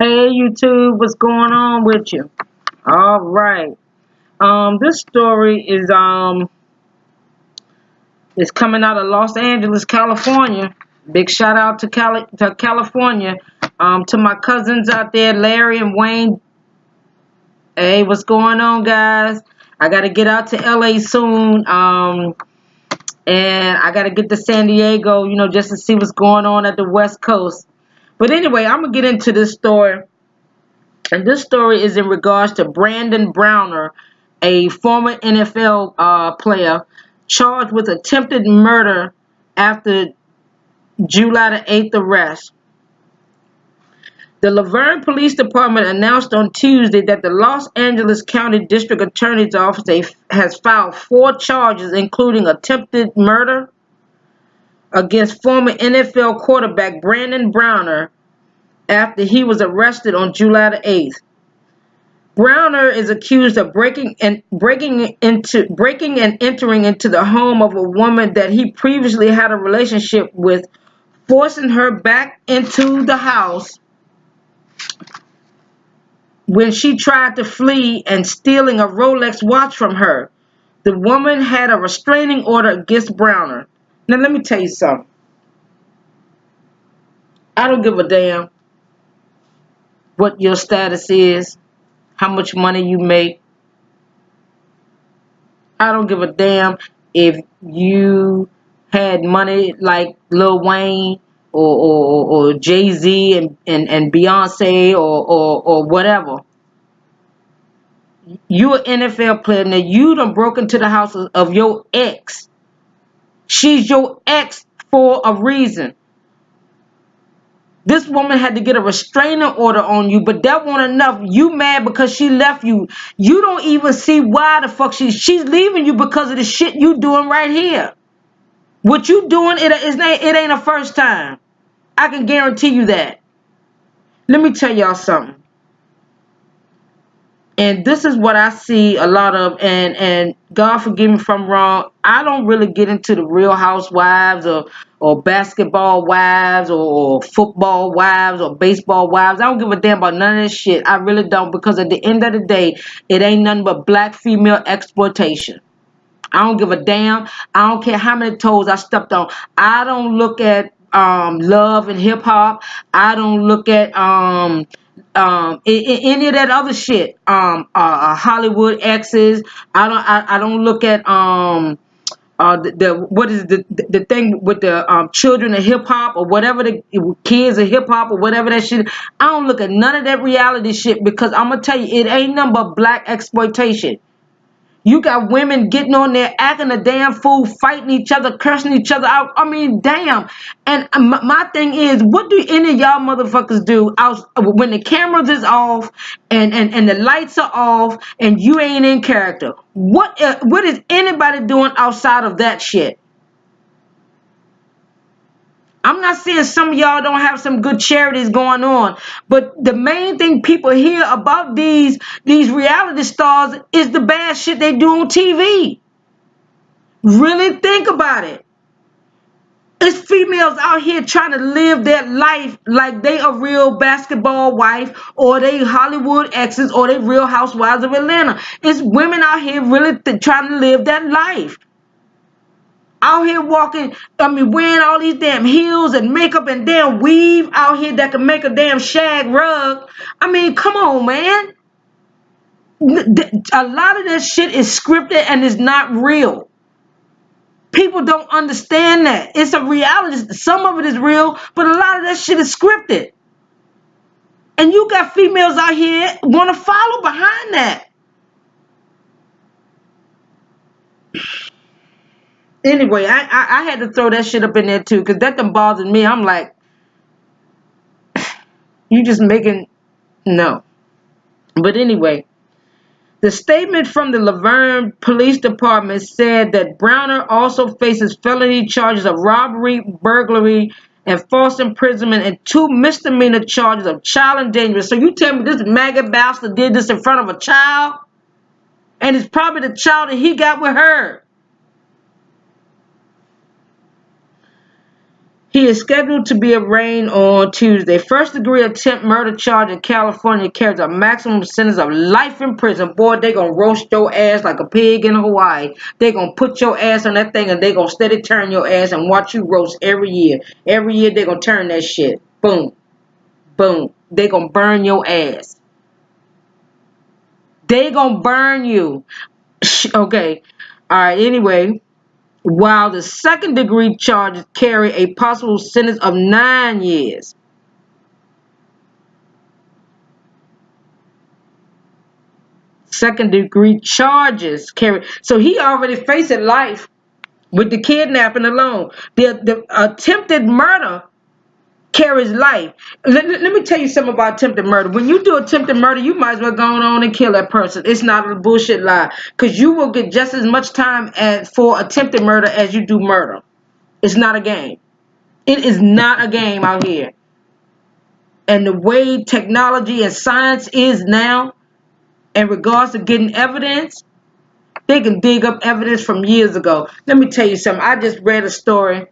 Hey YouTube, what's going on with you? All right. This story is coming out of Los Angeles, California. Big shout out to California. To my cousins out there, Larry and Wayne. Hey, what's going on, guys? I gotta get out to LA soon. And I gotta get to San Diego, just to see what's going on at the West Coast. But anyway, I'm gonna get into this story. And this story is in regards to Brandon Browner, a former NFL player charged with attempted murder after July the 8th arrest. The Laverne Police Department announced on Tuesday that the Los Angeles County District Attorney's Office has filed 4 charges, including attempted murder, against former NFL quarterback Brandon Browner after he was arrested on July the 8th. Browner is accused of breaking and entering into the home of a woman that he previously had a relationship with, forcing her back into the house when she tried to flee, and stealing a Rolex watch from her. The woman had a restraining order against Browner. Now let me tell you something. I don't give a damn what your status is, how much money you make. I don't give a damn if you had money like Lil Wayne or Jay-Z and Beyonce or whatever. You an NFL player. Now you done broke into the house of your ex. She's your ex for a reason. This woman had to get a restraining order on you, but that wasn't enough. You mad because she left you. You don't even see why the fuck she's leaving you, because of the shit you doing right here. What you doing, it ain't a first time. I can guarantee you that. Let me tell y'all something. And this is what I see a lot of, and God forgive me if I'm wrong. I don't really get into the Real Housewives or basketball wives or football wives or baseball wives. I don't give a damn about none of this shit. I really don't, because at the end of the day, it ain't nothing but black female exploitation. I don't give a damn. I don't care how many toes I stepped on. I don't look at love and hip hop. I don't look at any of that other shit. Hollywood exes. I don't look at the what is the thing with the children of hip hop, or whatever, the kids of hip hop or whatever that shit. I don't look at none of that reality shit, because I'm gonna tell you, it ain't nothing but black exploitation. You got women getting on there acting a damn fool, fighting each other, cursing each other out. I mean, damn. And my thing is, what do any of y'all motherfuckers do when the cameras is off and the lights are off and you ain't in character? What is anybody doing outside of that shit? I'm not saying some of y'all don't have some good charities going on, but the main thing people hear about these reality stars is the bad shit they do on TV. Really think about it. It's females out here trying to live their life like they a real basketball wife, or they Hollywood exes, or they Real Housewives of Atlanta. It's women out here really trying to live that life. Out here walking, wearing all these damn heels and makeup and damn weave out here that can make a damn shag rug. Come on, man. A lot of that shit is scripted and is not real. People don't understand that. It's a reality. Some of it is real, but a lot of that shit is scripted. And you got females out here want to follow behind that. Anyway, I had to throw that shit up in there too, because that done bothered me. I'm like, you just making, no. But anyway, the statement from the Laverne Police Department said that Browner also faces felony charges of robbery, burglary, and false imprisonment, and 2 misdemeanor charges of child endangerment. So you tell me this maggot bastard did this in front of a child? And it's probably the child that he got with her. He is scheduled to be arraigned on Tuesday. First-degree attempt murder charge in California carries a maximum sentence of life in prison. Boy, they gonna roast your ass like a pig in Hawaii. They gonna put your ass on that thing and they gonna steady turn your ass and watch you roast every year. Every year they gonna turn that shit. Boom. Boom. They gonna burn your ass. They gonna burn you. Okay. All right. Anyway, while the second degree charges carry a possible sentence of 9 years. Second degree charges carry. So he already facing life with the kidnapping alone. The attempted murder carries life. Let me tell you something about attempted murder. When you do attempted murder, you might as well go on and kill that person. It's not a bullshit lie. Because you will get just as much time for attempted murder as you do murder. It's not a game. It is not a game out here. And the way technology and science is now, in regards to getting evidence, they can dig up evidence from years ago. Let me tell you something. I just read a story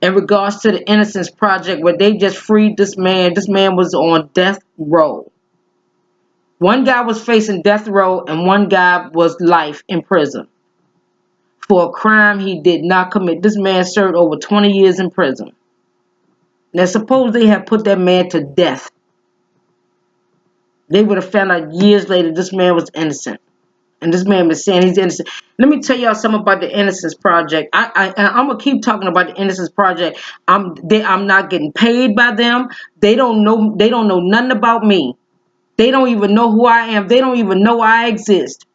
in regards to the Innocence Project where they just freed this man. This man was on death row. One guy was facing death row and one guy was life in prison for a crime he did not commit. This man served over 20 years in prison. Now suppose they had put that man to death. They would have found out years later this man was innocent. And this man was saying he's innocent. Let me tell y'all something about the Innocence Project. I'm gonna keep talking about the Innocence Project. I'm not getting paid by them. They don't know nothing about me. They don't even know who I am. They don't even know I exist.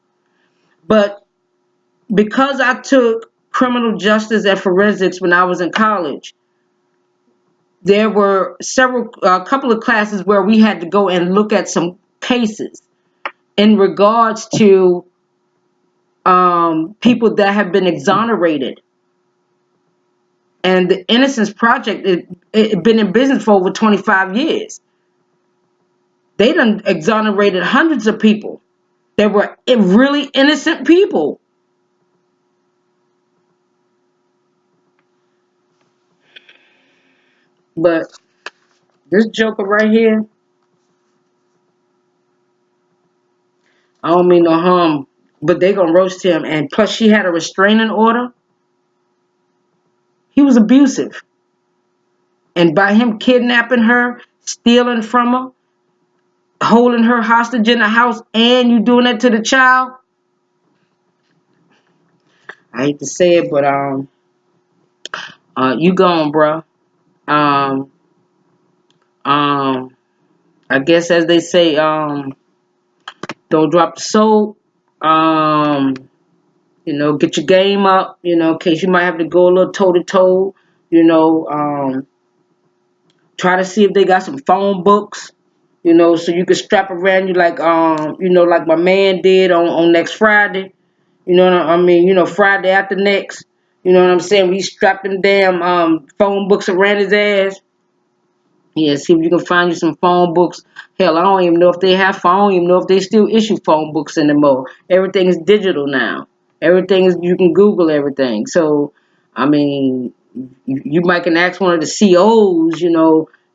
But because I took criminal justice and forensics when I was in college, there were a couple of classes where we had to go and look at some cases in regards to people that have been exonerated. And the Innocence Project, it been in business for over 25 years. They done exonerated hundreds of people that were really innocent people. But this joker right here, I don't mean no harm, but they gonna roast him. And plus she had a restraining order. He was abusive. And by him kidnapping her, stealing from her, holding her hostage in the house, and you doing that to the child, I hate to say it, but you gone, bro. Um, I guess as they say, don't drop the soap. Get your game up. In case you might have to go a little toe to toe. Try to see if they got some phone books. So you can strap around you like my man did on next Friday. You know what I mean? Friday after next. You know what I'm saying? We strapped them damn phone books around his ass. Yeah, see if you can find you some phone books. Hell, I don't even know if they have phone. I don't even know if they still issue phone books anymore. Everything is digital now. Everything is, you can Google everything. So, I mean, you might can ask one of the COs,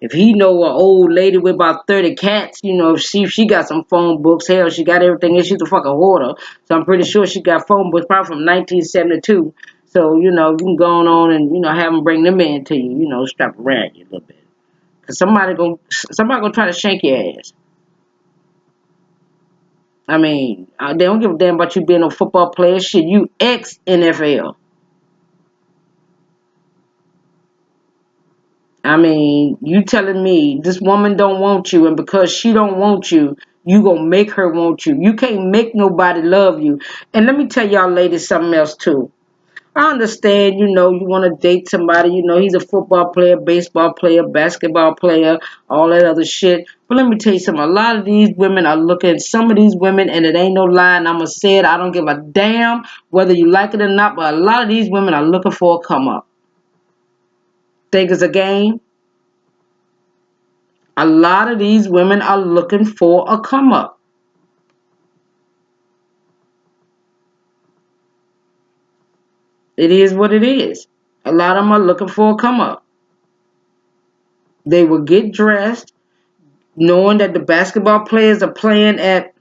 if he know an old lady with about 30 cats, if she got some phone books. Hell, she got everything. She's a fucking hoarder. So I'm pretty sure she got phone books probably from 1972. So, you can go on and, have them bring them in to you, strap around you a little bit. Cause somebody gonna try to shank your ass. I mean, they don't give a damn about you being a football player. Shit, you ex NFL. I mean, you telling me this woman don't want you, and because she don't want you, you gonna make her want you. You can't make nobody love you. And let me tell y'all ladies something else too. I understand, you want to date somebody, he's a football player, baseball player, basketball player, all that other shit. But let me tell you something. A lot of these women are looking, some of these women, and it ain't no lie, and I'm going to say it, I don't give a damn whether you like it or not, but a lot of these women are looking for a come up. Think it's a game? A lot of these women are looking for a come up. It is what it is. A lot of them are looking for a come up. They will get dressed, knowing that the basketball players are playing at,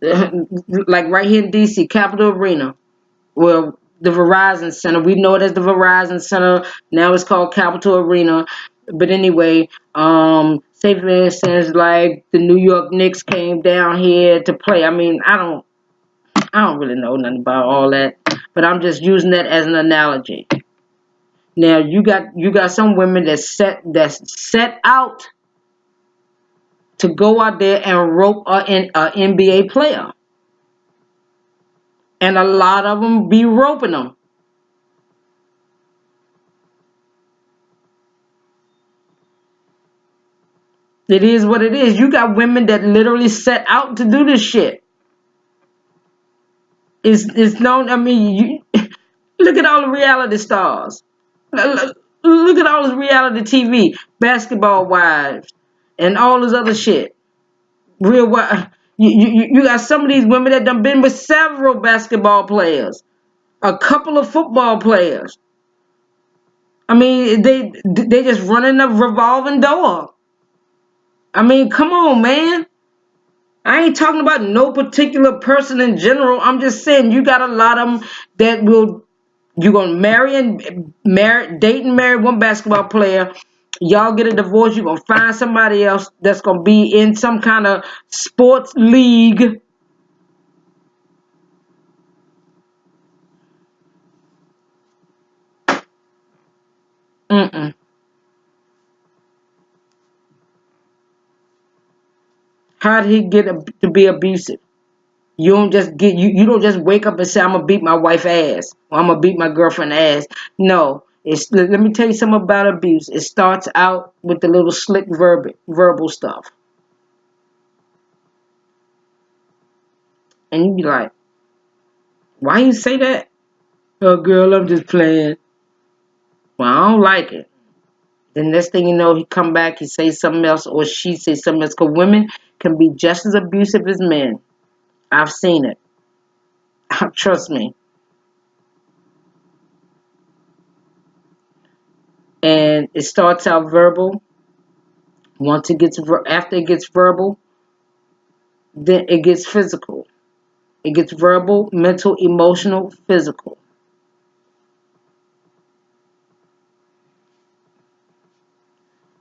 like right here in DC, Capitol Arena. Well, the Verizon Center. We know it as the Verizon Center. Now it's called Capitol Arena. But anyway, say for instance, like the New York Knicks came down here to play. I mean, I don't really know nothing about all that, but I'm just using that as an analogy. Now you got some women that's set out to go out there and rope an NBA player, and a lot of them be roping them. It is what it is. You got women that literally set out to do this shit. It's known. I mean, you look at all the reality stars. Look at all this reality TV, Basketball Wives, and all this other shit. Real what? You got some of these women that done been with several basketball players, a couple of football players. I mean, they just running a revolving door. I mean, come on, man. I ain't talking about no particular person in general. I'm just saying you got a lot of them that will. You're gonna date and marry one basketball player. Y'all get a divorce. You're gonna find somebody else that's gonna be in some kind of sports league. Mm-mm. How did he get to be abusive? You don't just wake up and say I'm gonna beat my wife ass or I'm gonna beat my girlfriend ass. No, let me tell you something about abuse. It starts out with the little slick verbal stuff, and you be like, why you say that? Oh, girl, I'm just playing. Well, I don't like it. The next thing you know, he come back, he say something else, or she say something else. Cause women can be just as abusive as men. I've seen it. Trust me. And it starts out verbal. After it gets verbal, then it gets physical. It gets verbal, mental, emotional, physical.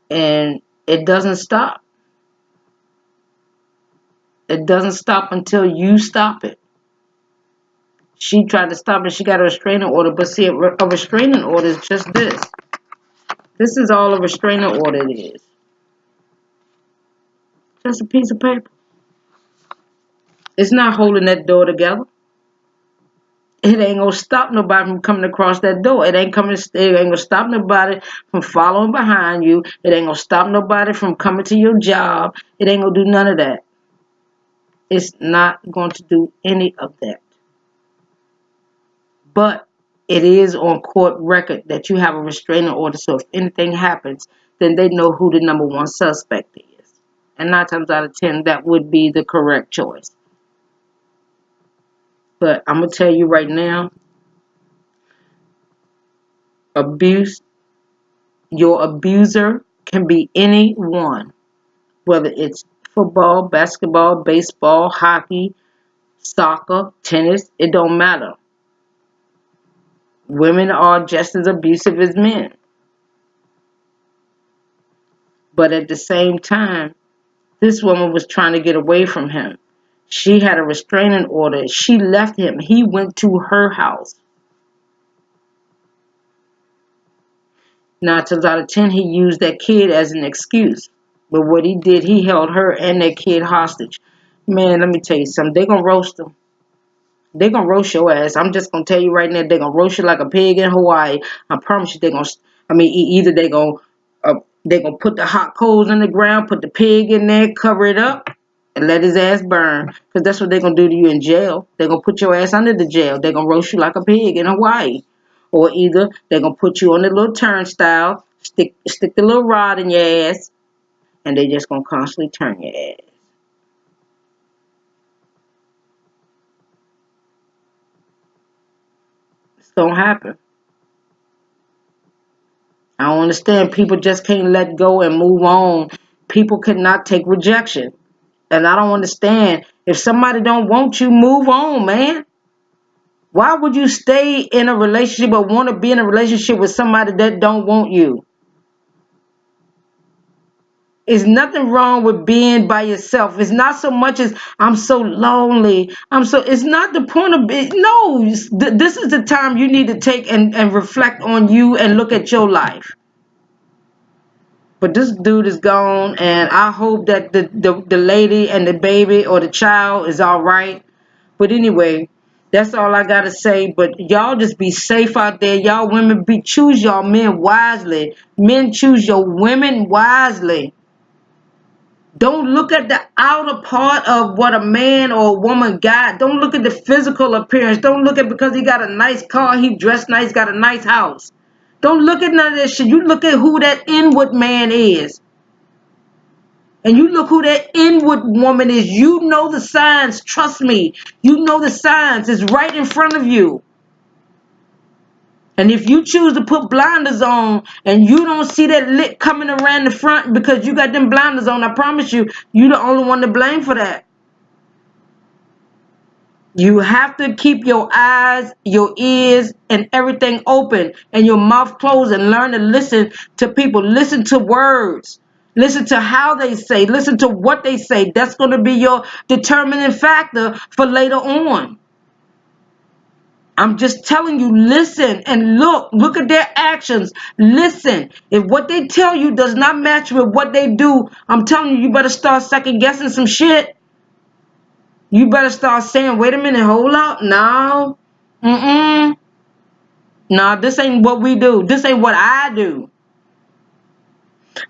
And it doesn't stop. It doesn't stop until you stop it. She tried to stop it. She got a restraining order. But see, a restraining order is just this. This is all a restraining order is. Just a piece of paper. It's not holding that door together. It ain't gonna stop nobody from coming across that door. It ain't gonna stop nobody from following behind you. It ain't gonna stop nobody from coming to your job. It ain't gonna do none of that. It's not going to do any of that. But it is on court record that you have a restraining order. So if anything happens, then they know who the number one suspect is. And 9 times out of 10, that would be the correct choice. But I'm gonna tell you right now, abuse, your abuser can be anyone, whether it's football, basketball, baseball, hockey, soccer, tennis, it don't matter. Women are just as abusive as men. But at the same time, this woman was trying to get away from him. She had a restraining order. She left him. He went to her house. 9 times out of 10, he used that kid as an excuse. But what he did, he held her and that kid hostage. Man, let me tell you something. They're going to roast him. They're going to roast your ass. I'm just going to tell you right now, they're going to roast you like a pig in Hawaii. I promise you they're going to, I mean, either they're going to put the hot coals in the ground, put the pig in there, cover it up, and let his ass burn. Because that's what they're going to do to you in jail. They're going to put your ass under the jail. They're going to roast you like a pig in Hawaii. Or either they're going to put you on the little turnstile, stick the little rod in your ass, and they're just going to constantly turn your ass. It's going to happen. I don't understand. People just can't let go and move on. People cannot take rejection. And I don't understand. If somebody don't want you, move on, man. Why would you stay in a relationship or want to be in a relationship with somebody that don't want you? There's nothing wrong with being by yourself. It's not so much as I'm so lonely. It's not the point of it. No, this is the time you need to take and reflect on you and look at your life. But this dude is gone, and I hope that the lady and the baby or the child is all right. But anyway, that's all I gotta say. But y'all just be safe out there. Y'all women choose y'all men wisely. Men, choose your women wisely. Don't look at the outer part of what a man or a woman got. Don't look at the physical appearance. Don't look at because he got a nice car, he dressed nice, got a nice house. Don't look at none of that shit. You look at who that inward man is. And you look who that inward woman is. You know the signs. Trust me. You know the signs. It's right in front of you. And if you choose to put blinders on and you don't see that lick coming around the front because you got them blinders on, I promise you, you're the only one to blame for that. You have to keep your eyes, your ears, and everything open and your mouth closed and learn to listen to people. Listen to words. Listen to how they say. Listen to what they say. That's going to be your determining factor for later on. I'm just telling you, listen and look at their actions. Listen. If what they tell you does not match with what they do, I'm telling you, you better start second guessing some shit. You better start saying, wait a minute, hold up. No. No, this ain't what we do. This ain't what I do.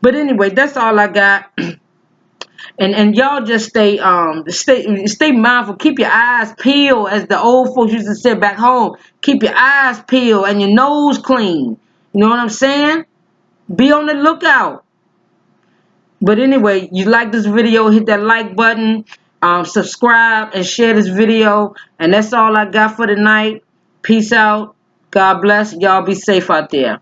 But anyway, that's all I got. And y'all just stay mindful. Keep your eyes peeled, as the old folks used to say back home. Keep your eyes peeled and your nose clean. You know what I'm saying? Be on the lookout. But anyway, you like this video, hit that like button, subscribe and share this video. And that's all I got for tonight. Peace out. God bless. Y'all be safe out there.